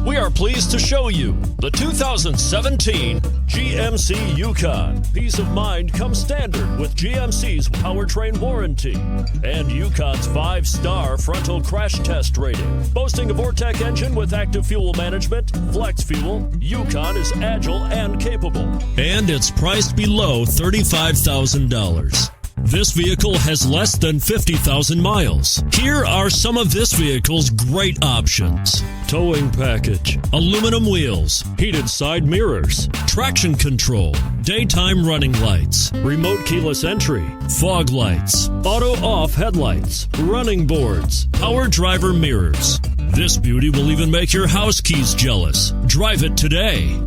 We are pleased to show you the 2017 GMC Yukon. Peace of mind comes standard with GMC's powertrain warranty and Yukon's 5-star frontal crash test rating. Boasting a Vortec engine with active fuel management, flex fuel, Yukon is agile and capable. And it's priced below $35,000. This vehicle has less than 50,000 miles. Here are some of this vehicle's great options: towing package, aluminum wheels, heated side mirrors, traction control, daytime running lights, remote keyless entry, fog lights, auto-off headlights, running boards, power driver mirrors. This beauty will even make your house keys jealous. Drive it today.